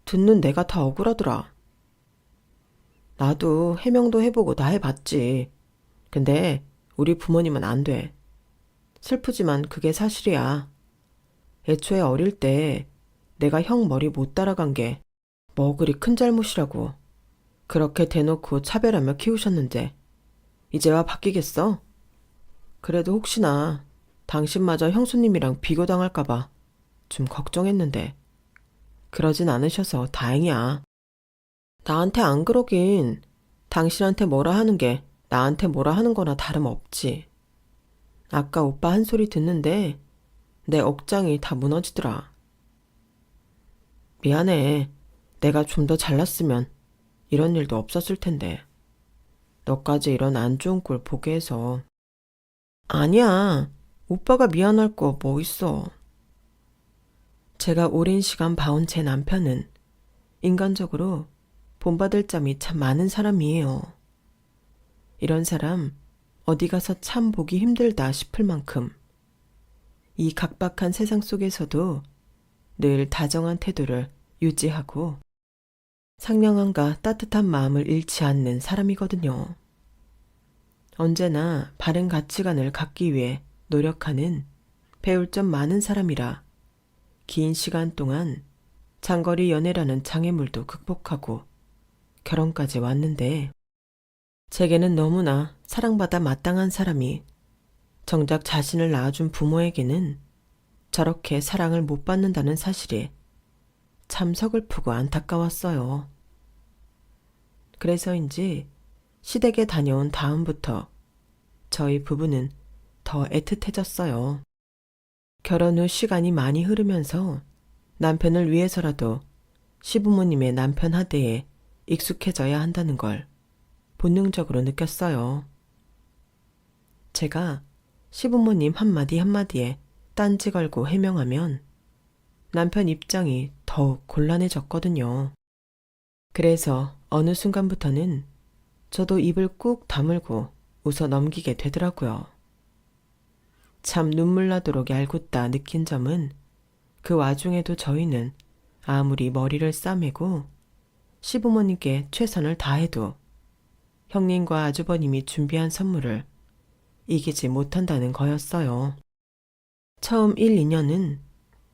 듣는 내가 다 억울하더라. 나도 해명도 해보고 다 해봤지. 근데 우리 부모님은 안 돼. 슬프지만 그게 사실이야. 애초에 어릴 때 내가 형 머리 못 따라간 게 뭐 그리 큰 잘못이라고. 그렇게 대놓고 차별하며 키우셨는데 이제 와 바뀌겠어? 그래도 혹시나 당신마저 형수님이랑 비교당할까봐 좀 걱정했는데 그러진 않으셔서 다행이야. 나한테 안 그러긴 당신한테 뭐라 하는 게 나한테 뭐라 하는 거나 다름없지. 아까 오빠 한 소리 듣는데 내 억장이 다 무너지더라. 미안해. 내가 좀 더 잘났으면 이런 일도 없었을 텐데. 너까지 이런 안 좋은 꼴 보게 해서. 아니야. 오빠가 미안할 거 뭐 있어. 제가 오랜 시간 봐온 제 남편은 인간적으로 본받을 점이 참 많은 사람이에요. 이런 사람 어디 가서 참 보기 힘들다 싶을 만큼 이 각박한 세상 속에서도 늘 다정한 태도를 유지하고 상냥함과 따뜻한 마음을 잃지 않는 사람이거든요. 언제나 바른 가치관을 갖기 위해 노력하는 배울 점 많은 사람이라 긴 시간 동안 장거리 연애라는 장애물도 극복하고 결혼까지 왔는데 제게는 너무나 사랑받아 마땅한 사람이 정작 자신을 낳아준 부모에게는 저렇게 사랑을 못 받는다는 사실이 참 서글프고 안타까웠어요. 그래서인지 시댁에 다녀온 다음부터 저희 부부는 더 애틋해졌어요. 결혼 후 시간이 많이 흐르면서 남편을 위해서라도 시부모님의 남편 하대에 익숙해져야 한다는 걸 본능적으로 느꼈어요. 제가 시부모님 한마디 한마디에 딴지 걸고 해명하면 남편 입장이 더욱 곤란해졌거든요. 그래서 어느 순간부터는 저도 입을 꾹 다물고 웃어 넘기게 되더라고요. 참 눈물 나도록 얄궂다 느낀 점은 그 와중에도 저희는 아무리 머리를 싸매고 시부모님께 최선을 다해도 형님과 아주버님이 준비한 선물을 이기지 못한다는 거였어요. 처음 1, 2년은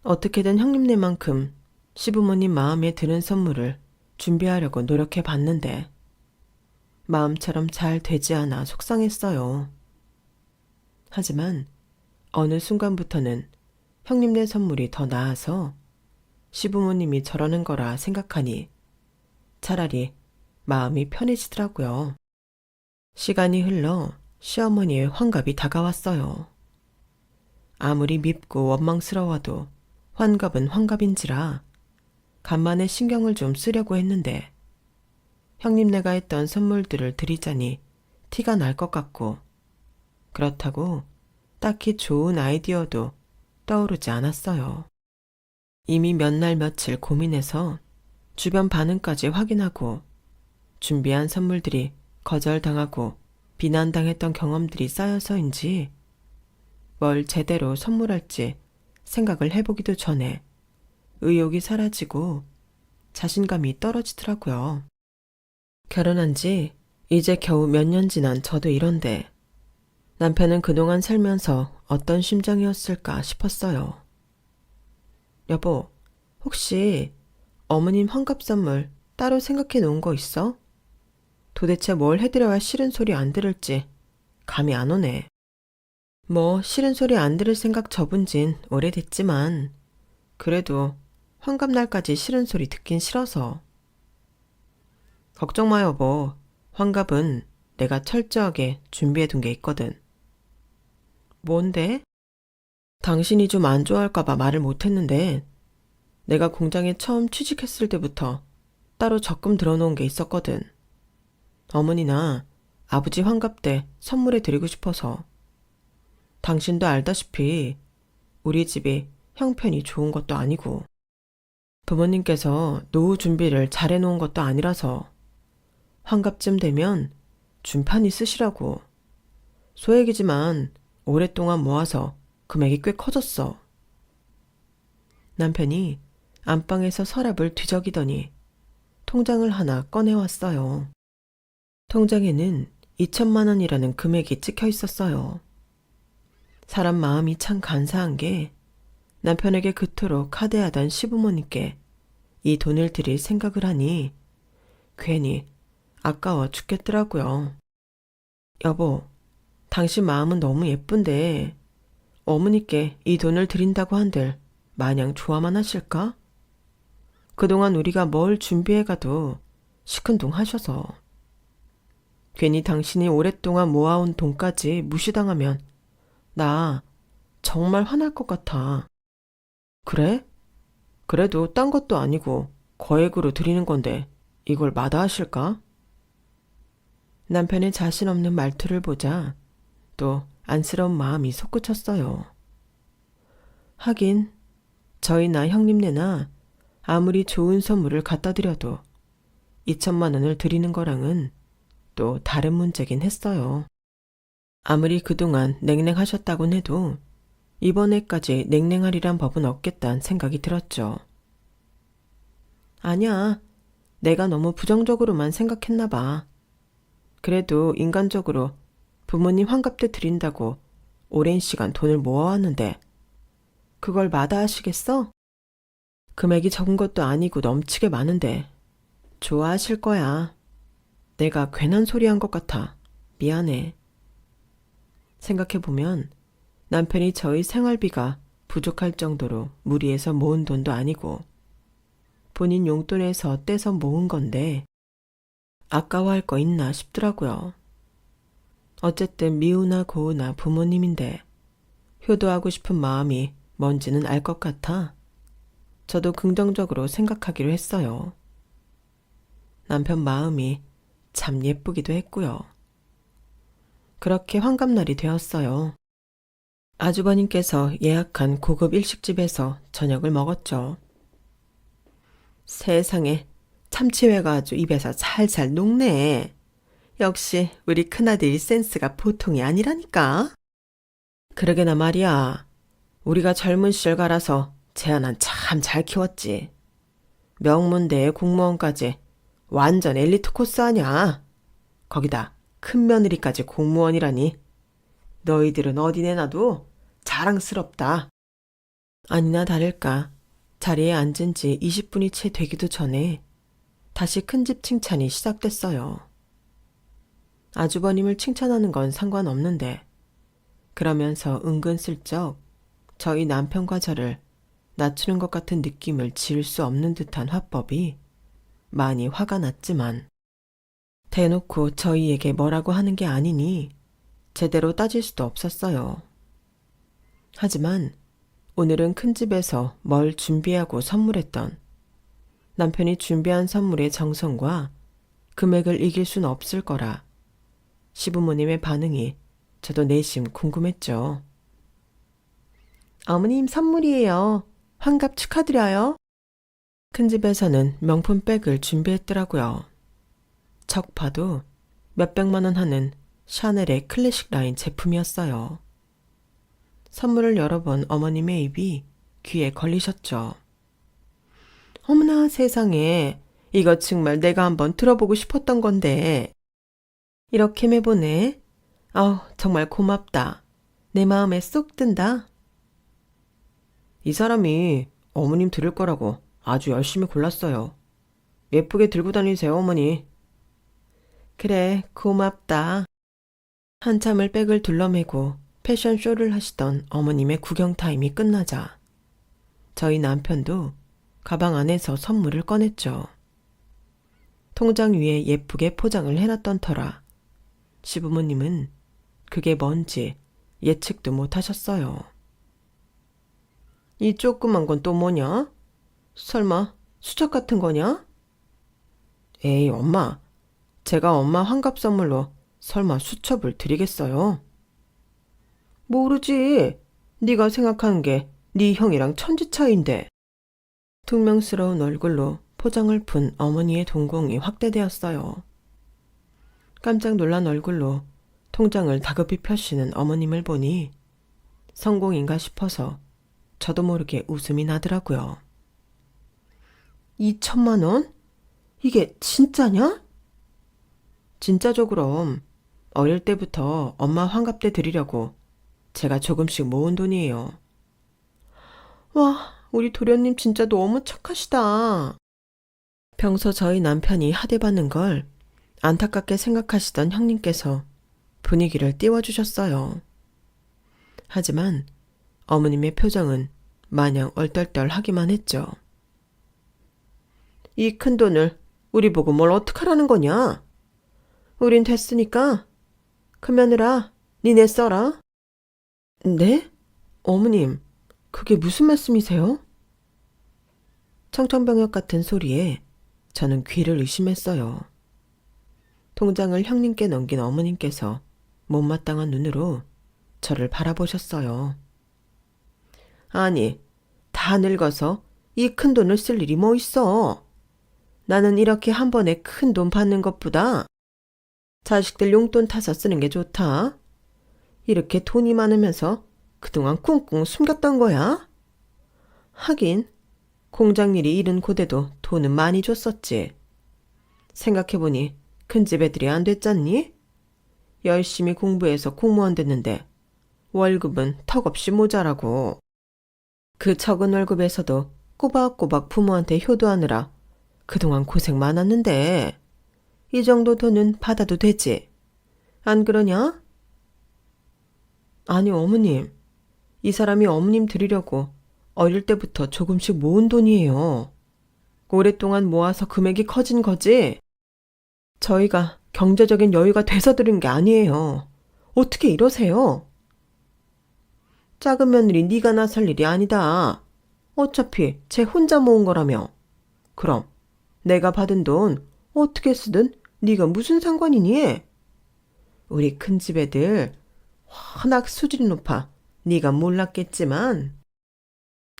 어떻게든 형님네만큼 시부모님 마음에 드는 선물을 준비하려고 노력해 봤는데 마음처럼 잘 되지 않아 속상했어요. 하지만 어느 순간부터는 형님네 선물이 더 나아서 시부모님이 저러는 거라 생각하니 차라리 마음이 편해지더라고요. 시간이 흘러 시어머니의 환갑이 다가왔어요. 아무리 밉고 원망스러워도 환갑은 환갑인지라 간만에 신경을 좀 쓰려고 했는데 형님네가 했던 선물들을 드리자니 티가 날 것 같고 그렇다고 딱히 좋은 아이디어도 떠오르지 않았어요. 이미 몇 날 며칠 고민해서 주변 반응까지 확인하고 준비한 선물들이 거절당하고 비난당했던 경험들이 쌓여서인지 뭘 제대로 선물할지 생각을 해보기도 전에 의욕이 사라지고 자신감이 떨어지더라고요. 결혼한 지 이제 겨우 몇 년 지난 저도 이런데 남편은 그동안 살면서 어떤 심정이었을까 싶었어요. 여보, 혹시 어머님 환갑 선물 따로 생각해 놓은 거 있어? 도대체 뭘 해드려야 싫은 소리 안 들을지 감이 안 오네. 뭐 싫은 소리 안 들을 생각 접은 진 오래됐지만 그래도 환갑날까지 싫은 소리 듣긴 싫어서. 걱정 마 여보. 환갑은 내가 철저하게 준비해 둔 게 있거든. 뭔데? 당신이 좀 안 좋아할까봐 말을 못했는데 내가 공장에 처음 취직했을 때부터 따로 적금 들어놓은 게 있었거든. 어머니나 아버지 환갑 때 선물해 드리고 싶어서. 당신도 알다시피 우리 집이 형편이 좋은 것도 아니고 부모님께서 노후 준비를 잘 해놓은 것도 아니라서 환갑쯤 되면 준판이 쓰시라고. 소액이지만 오랫동안 모아서 금액이 꽤 커졌어. 남편이 안방에서 서랍을 뒤적이더니 통장을 하나 꺼내왔어요. 통장에는 2천만 원이라는 금액이 찍혀 있었어요. 사람 마음이 참 간사한 게 남편에게 그토록 하대하던 시부모님께 이 돈을 드릴 생각을 하니 괜히 아까워 죽겠더라고요. 여보, 당신 마음은 너무 예쁜데 어머니께 이 돈을 드린다고 한들 마냥 좋아만 하실까? 그동안 우리가 뭘 준비해가도 시큰둥 하셔서. 괜히 당신이 오랫동안 모아온 돈까지 무시당하면 나 정말 화날 것 같아. 그래? 그래도 딴 것도 아니고 거액으로 드리는 건데 이걸 마다하실까? 남편의 자신 없는 말투를 보자 또 안쓰러운 마음이 솟구쳤어요. 하긴 저희나 형님네나 아무리 좋은 선물을 갖다 드려도 2천만 원을 드리는 거랑은 또 다른 문제긴 했어요. 아무리 그동안 냉랭하셨다곤 해도 이번에까지 냉랭하리란 법은 없겠다는 생각이 들었죠. 아니야, 내가 너무 부정적으로만 생각했나 봐. 그래도 인간적으로 부모님 환갑 때 드린다고 오랜 시간 돈을 모아왔는데 그걸 마다하시겠어? 금액이 적은 것도 아니고 넘치게 많은데 좋아하실 거야. 내가 괜한 소리 한 것 같아. 미안해. 생각해보면 남편이 저희 생활비가 부족할 정도로 무리해서 모은 돈도 아니고 본인 용돈에서 떼서 모은 건데 아까워할 거 있나 싶더라고요. 어쨌든 미우나 고우나 부모님인데 효도하고 싶은 마음이 뭔지는 알 것 같아 저도 긍정적으로 생각하기로 했어요. 남편 마음이 참 예쁘기도 했고요. 그렇게 환갑날이 되었어요. 아주버님께서 예약한 고급 일식집에서 저녁을 먹었죠. 세상에 참치회가 아주 입에서 살살 녹네. 역시 우리 큰아들이 센스가 보통이 아니라니까. 그러게나 말이야. 우리가 젊은 시절 갈아서 재하는 참 잘 키웠지. 명문대의 공무원까지 완전 엘리트 코스 아냐. 거기다 큰 며느리까지 공무원이라니. 너희들은 어디 내놔도 자랑스럽다. 아니나 다를까 자리에 앉은 지 20분이 채 되기도 전에 다시 큰집 칭찬이 시작됐어요. 아주버님을 칭찬하는 건 상관없는데 그러면서 은근슬쩍 저희 남편과 저를 낮추는 것 같은 느낌을 지을 수 없는 듯한 화법이 많이 화가 났지만 대놓고 저희에게 뭐라고 하는 게 아니니 제대로 따질 수도 없었어요. 하지만 오늘은 큰 집에서 뭘 준비하고 선물했던 남편이 준비한 선물의 정성과 금액을 이길 순 없을 거라 시부모님의 반응이 저도 내심 궁금했죠. 어머님 선물이에요. 환갑 축하드려요. 큰 집에서는 명품 백을 준비했더라고요. 척 봐도 몇백만 원 하는 샤넬의 클래식 라인 제품이었어요. 선물을 열어본 어머님의 입이 귀에 걸리셨죠. 어머나 세상에, 이거 정말 내가 한번 들어보고 싶었던 건데. 이렇게 매보네. 정말 고맙다. 내 마음에 쏙 든다. 이 사람이 어머님 들을 거라고 아주 열심히 골랐어요. 예쁘게 들고 다니세요, 어머니. 그래, 고맙다. 한참을 백을 둘러매고 패션쇼를 하시던 어머님의 구경 타임이 끝나자 저희 남편도 가방 안에서 선물을 꺼냈죠. 통장 위에 예쁘게 포장을 해놨던 터라 시부모님은 그게 뭔지 예측도 못하셨어요. 이 조그만 건 또 뭐냐? 설마 수첩 같은 거냐? 에이, 엄마. 제가 엄마 환갑 선물로 설마 수첩을 드리겠어요? 모르지. 네가 생각하는 게 네 형이랑 천지 차이인데. 퉁명스러운 얼굴로 포장을 푼 어머니의 동공이 확대되었어요. 깜짝 놀란 얼굴로 통장을 다급히 펴시는 어머님을 보니 성공인가 싶어서 저도 모르게 웃음이 나더라고요. 2천만 원? 이게 진짜냐? 진짜죠, 그럼. 어릴 때부터 엄마 환갑 때 드리려고 제가 조금씩 모은 돈이에요. 와, 우리 도련님 진짜 너무 착하시다. 평소 저희 남편이 하대받는 걸 안타깝게 생각하시던 형님께서 분위기를 띄워주셨어요. 하지만 어머님의 표정은 마냥 얼떨떨하기만 했죠. 이 큰 돈을 우리 보고 뭘 어떡하라는 거냐? 우린 됐으니까 그 며느라 니네 써라. 네? 어머님, 그게 무슨 말씀이세요? 청천벽력 같은 소리에 저는 귀를 의심했어요. 통장을 형님께 넘긴 어머님께서 못마땅한 눈으로 저를 바라보셨어요. 아니, 다 늙어서 이 큰 돈을 쓸 일이 뭐 있어. 나는 이렇게 한 번에 큰 돈 받는 것보다 자식들 용돈 타서 쓰는 게 좋다. 이렇게 돈이 많으면서 그동안 꿍꿍 숨겼던 거야? 하긴 공장 일이 이른 고대도 돈은 많이 줬었지. 생각해보니 큰 집 애들이 안 됐잖니? 열심히 공부해서 공무원 됐는데 월급은 턱없이 모자라고. 그 적은 월급에서도 꼬박꼬박 부모한테 효도하느라 그동안 고생 많았는데 이 정도 돈은 받아도 되지. 안 그러냐? 아니, 어머님. 이 사람이 어머님 드리려고 어릴 때부터 조금씩 모은 돈이에요. 오랫동안 모아서 금액이 커진 거지. 저희가 경제적인 여유가 돼서 드린 게 아니에요. 어떻게 이러세요? 작은 며느리 네가 나설 일이 아니다. 어차피 쟤 혼자 모은 거라며. 그럼 내가 받은 돈 어떻게 쓰든 네가 무슨 상관이니? 우리 큰 집 애들 워낙 수준이 높아 네가 몰랐겠지만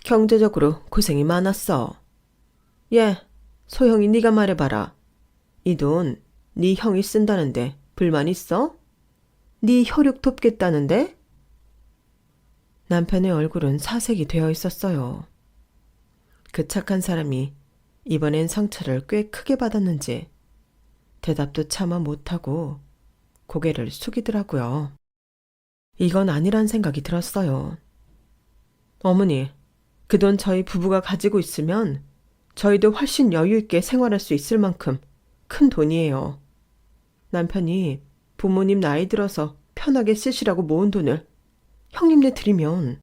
경제적으로 고생이 많았어. 예, 소형이 네가 말해봐라. 이 돈 네 형이 쓴다는데 불만 있어? 네 혈육 돕겠다는데? 남편의 얼굴은 사색이 되어 있었어요. 그 착한 사람이 이번엔 상처를 꽤 크게 받았는지 대답도 차마 못하고 고개를 숙이더라고요. 이건 아니란 생각이 들었어요. 어머니, 그 돈 저희 부부가 가지고 있으면 저희도 훨씬 여유 있게 생활할 수 있을 만큼 큰 돈이에요. 남편이 부모님 나이 들어서 편하게 쓰시라고 모은 돈을 형님네 드리면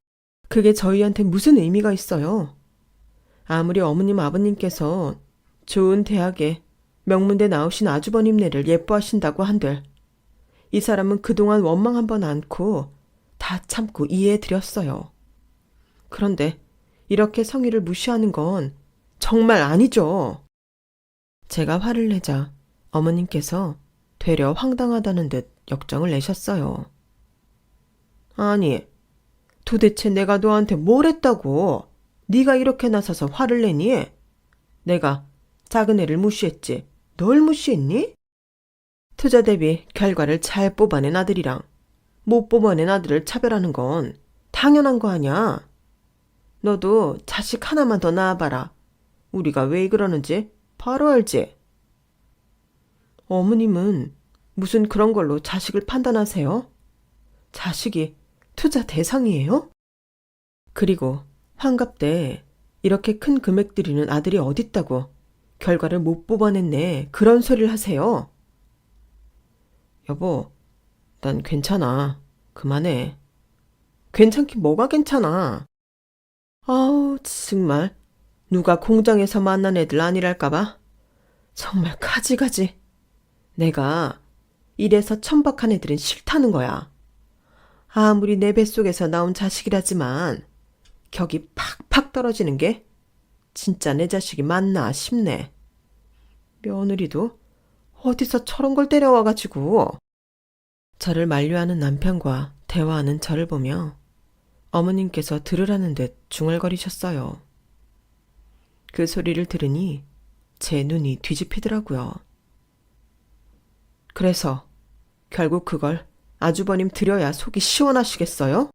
그게 저희한테 무슨 의미가 있어요? 아무리 어머님 아버님께서 좋은 대학에 명문대 나오신 아주버님네를 예뻐하신다고 한들 이 사람은 그동안 원망 한 번 않고 다 참고 이해해드렸어요. 그런데 이렇게 성의를 무시하는 건 정말 아니죠. 제가 화를 내자 어머님께서 되려 황당하다는 듯 역정을 내셨어요. 아니, 도대체 내가 너한테 뭘 했다고? 네가 이렇게 나서서 화를 내니? 내가 작은 애를 무시했지. 널 무시했니? 투자 대비 결과를 잘 뽑아낸 아들이랑 못 뽑아낸 아들을 차별하는 건 당연한 거 아니야. 너도 자식 하나만 더 낳아봐라. 우리가 왜 그러는지 바로 알지? 어머님은 무슨 그런 걸로 자식을 판단하세요? 자식이 투자 대상이에요? 그리고 환갑 때 이렇게 큰 금액 들이는 아들이 어딨다고 결과를 못 뽑아냈네. 그런 소리를 하세요. 여보, 난 괜찮아. 그만해. 괜찮긴 뭐가 괜찮아. 아우, 정말. 누가 공장에서 만난 애들 아니랄까봐. 정말 가지가지. 내가 이래서 천박한 애들은 싫다는 거야. 아무리 내 뱃속에서 나온 자식이라지만 격이 팍팍 떨어지는 게 진짜 내 자식이 맞나 싶네. 며느리도 어디서 저런 걸 데려와가지고. 저를 만류하는 남편과 대화하는 저를 보며 어머님께서 들으라는 듯 중얼거리셨어요. 그 소리를 들으니 제 눈이 뒤집히더라고요. 그래서 결국 그걸 아주버님 드려야 속이 시원하시겠어요?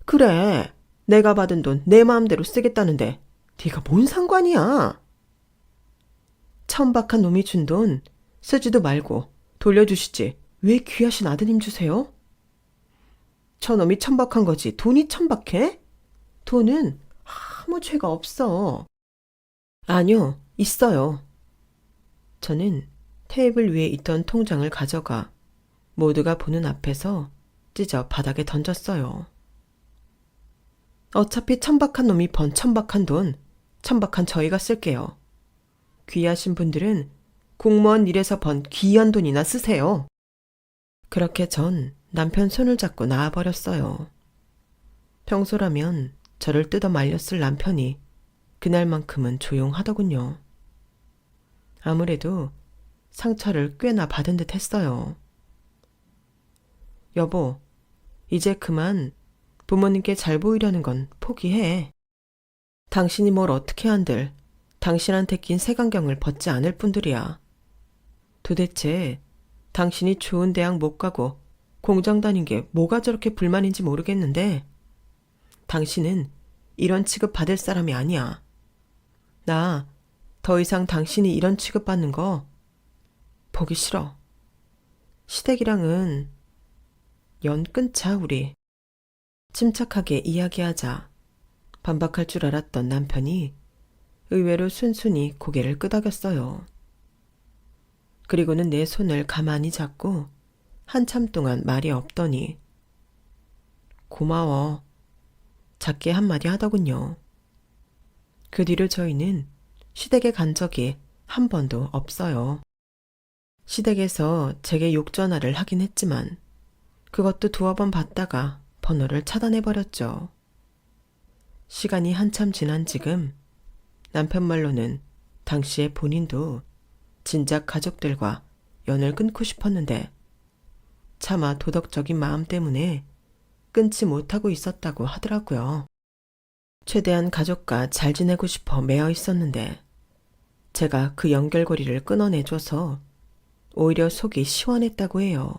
그래, 내가 받은 돈 내 마음대로 쓰겠다는데 네가 뭔 상관이야? 천박한 놈이 준 돈 쓰지도 말고 돌려주시지 왜 귀하신 아드님 주세요? 저놈이 천박한 거지 돈이 천박해? 돈은 아무 죄가 없어. 아니요, 있어요. 저는 테이블 위에 있던 통장을 가져가 모두가 보는 앞에서 찢어 바닥에 던졌어요. 어차피 천박한 놈이 번 천박한 돈, 천박한 저희가 쓸게요. 귀하신 분들은 공무원 일에서 번 귀한 돈이나 쓰세요. 그렇게 전 남편 손을 잡고 나와버렸어요. 평소라면 저를 뜯어 말렸을 남편이 그날만큼은 조용하더군요. 아무래도 상처를 꽤나 받은 듯 했어요. 여보, 이제 그만 부모님께 잘 보이려는 건 포기해. 당신이 뭘 어떻게 한들 당신한테 낀 색안경을 벗지 않을 뿐들이야. 도대체 당신이 좋은 대학 못 가고 공장 다닌 게 뭐가 저렇게 불만인지 모르겠는데 당신은 이런 취급 받을 사람이 아니야. 나 더 이상 당신이 이런 취급받는 거 보기 싫어. 시댁이랑은 연 끊자 우리. 침착하게 이야기하자 반박할 줄 알았던 남편이 의외로 순순히 고개를 끄덕였어요. 그리고는 내 손을 가만히 잡고 한참 동안 말이 없더니 고마워. 작게 한마디 하더군요. 그 뒤로 저희는 시댁에 간 적이 한 번도 없어요. 시댁에서 제게 욕전화를 하긴 했지만 그것도 두어 번 받다가 번호를 차단해버렸죠. 시간이 한참 지난 지금 남편 말로는 당시에 본인도 진작 가족들과 연을 끊고 싶었는데 차마 도덕적인 마음 때문에 끊지 못하고 있었다고 하더라고요. 최대한 가족과 잘 지내고 싶어 매여 있었는데 제가 그 연결고리를 끊어내줘서 오히려 속이 시원했다고 해요.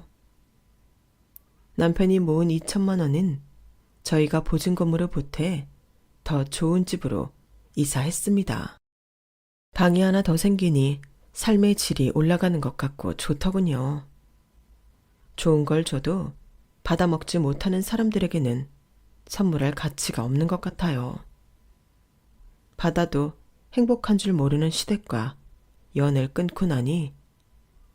남편이 모은 2천만 원은 저희가 보증금으로 보태 더 좋은 집으로 이사했습니다. 방이 하나 더 생기니 삶의 질이 올라가는 것 같고 좋더군요. 좋은 걸 줘도 받아먹지 못하는 사람들에게는 선물할 가치가 없는 것 같아요. 받아도 행복한 줄 모르는 시댁과 연을 끊고 나니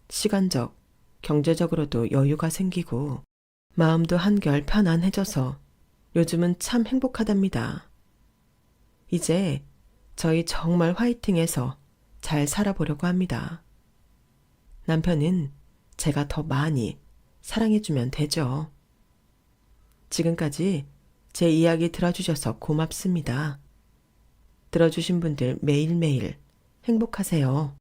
시간적, 경제적으로도 여유가 생기고 마음도 한결 편안해져서 요즘은 참 행복하답니다. 이제 저희 정말 화이팅해서 잘 살아보려고 합니다. 남편은 제가 더 많이 사랑해주면 되죠. 지금까지 제 이야기 들어주셔서 고맙습니다. 들어주신 분들 매일매일 행복하세요.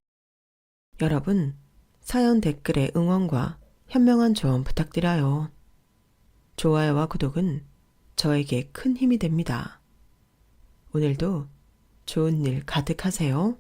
여러분, 사연 댓글에 응원과 현명한 조언 부탁드려요. 좋아요와 구독은 저에게 큰 힘이 됩니다. 오늘도 좋은 일 가득하세요.